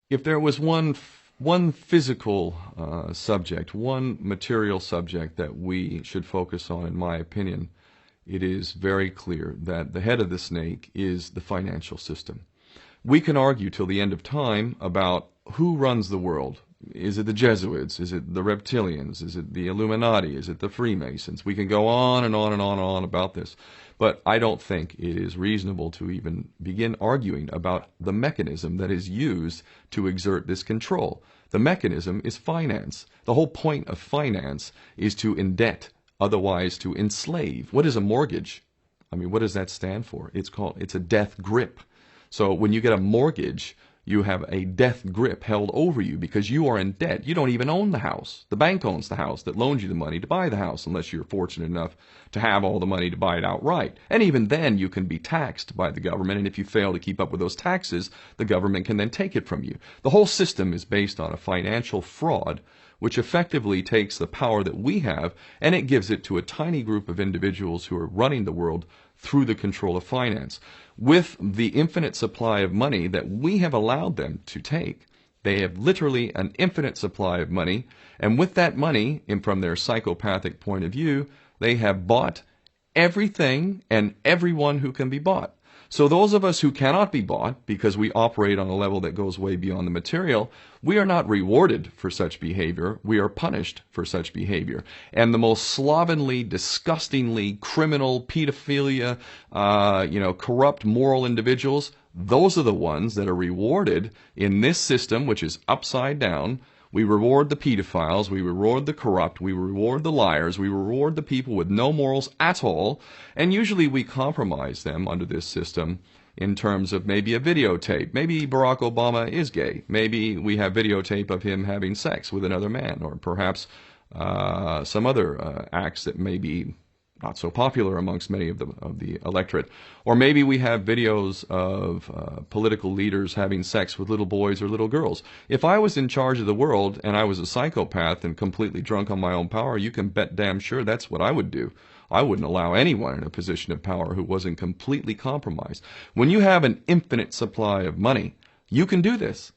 If there was one physical subject, one material subject that we should focus on, in my opinion, it is very clear that the head of the snake is the financial system. We can argue till the end of time about who runs the world. Is it the Jesuits? Is it the reptilians? Is it the Illuminati? Is it the Freemasons? We can go on and on and on and on about this. But I don't think it is reasonable to even begin arguing about the mechanism that is used to exert this control. The mechanism is finance. The whole point of finance is to indebt, otherwise to enslave. What is a mortgage? I mean, what does that stand for? It's a death grip. So when you get a mortgage, you have a death grip held over you because you are in debt. You don't even own the house. The bank owns the house that loans you the money to buy the house, unless you're fortunate enough to have all the money to buy it outright. And even then, you can be taxed by the government, and if you fail to keep up with those taxes, the government can then take it from you. The whole system is based on a financial fraud which effectively takes the power that we have and it gives it to a tiny group of individuals who are running the world through the control of finance. With the infinite supply of money that we have allowed them to take, they have literally an infinite supply of money, and with that money, and from their psychopathic point of view, they have bought everything and everyone who can be bought. So those of us who cannot be bought, because we operate on a level that goes way beyond the material, we are not rewarded for such behavior. We are punished for such behavior. And the most slovenly, disgustingly criminal, pedophilia, corrupt moral individuals, those are the ones that are rewarded in this system, which is upside down. We reward the pedophiles, we reward the corrupt, we reward the liars, we reward the people with no morals at all, and usually we compromise them under this system in terms of maybe a videotape. Maybe Barack Obama is gay. Maybe we have videotape of him having sex with another man, or perhaps some other acts that may be not so popular amongst many of the electorate. Or maybe we have videos of political leaders having sex with little boys or little girls. If I was in charge of the world and I was a psychopath and completely drunk on my own power, you can bet damn sure that's what I would do. I wouldn't allow anyone in a position of power who wasn't completely compromised. When you have an infinite supply of money, you can do this.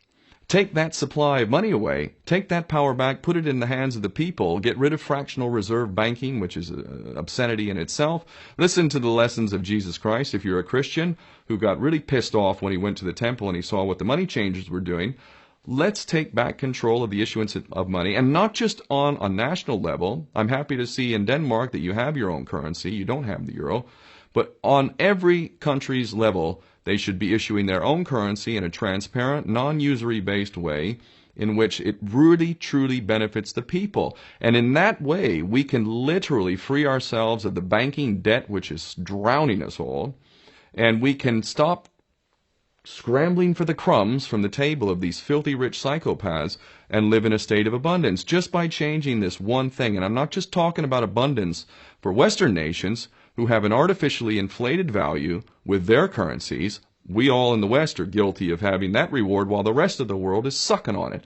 Take that supply of money away, take that power back, put it in the hands of the people, get rid of fractional reserve banking, which is an obscenity in itself. Listen to the lessons of Jesus Christ. If you're a Christian who got really pissed off when he went to the temple and he saw what the money changers were doing, let's take back control of the issuance of money, and not just on a national level. I'm happy to see in Denmark that you have your own currency, you don't have the euro, but on every country's level, they should be issuing their own currency in a transparent, non-usury based way in which it really, truly benefits the people. And in that way, we can literally free ourselves of the banking debt which is drowning us all, and we can stop scrambling for the crumbs from the table of these filthy rich psychopaths and live in a state of abundance just by changing this one thing. And I'm not just talking about abundance for Western nations who have an artificially inflated value with their currencies. We all in the West are guilty of having that reward while the rest of the world is sucking on it.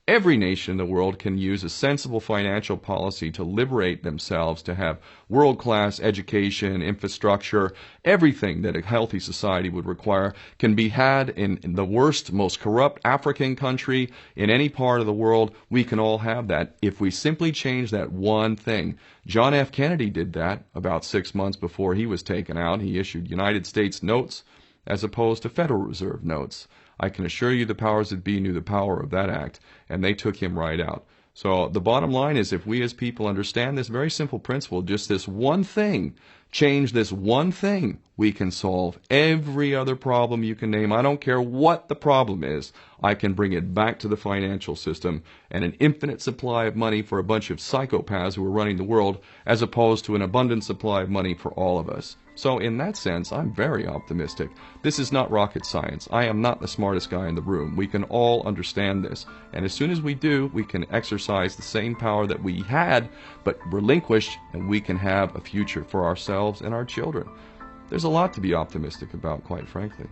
Every nation in the world can use a sensible financial policy to liberate themselves, to have world-class education, infrastructure. Everything that a healthy society would require can be had in the worst, most corrupt African country, in any part of the world. We can all have that if we simply change that one thing. John F. Kennedy did that about 6 months before he was taken out. He issued United States notes as opposed to Federal Reserve notes. I can assure you the powers that be knew the power of that act, and they took him right out. So the bottom line is, if we as people understand this very simple principle, just this one thing, change this one thing, we can solve every other problem you can name. I don't care what the problem is. I can bring it back to the financial system and an infinite supply of money for a bunch of psychopaths who are running the world, as opposed to an abundant supply of money for all of us. So in that sense, I'm very optimistic. This is not rocket science. I am not the smartest guy in the room. We can all understand this. And as soon as we do, we can exercise the same power that we had, but relinquished, and we can have a future for ourselves and our children. There's a lot to be optimistic about, quite frankly.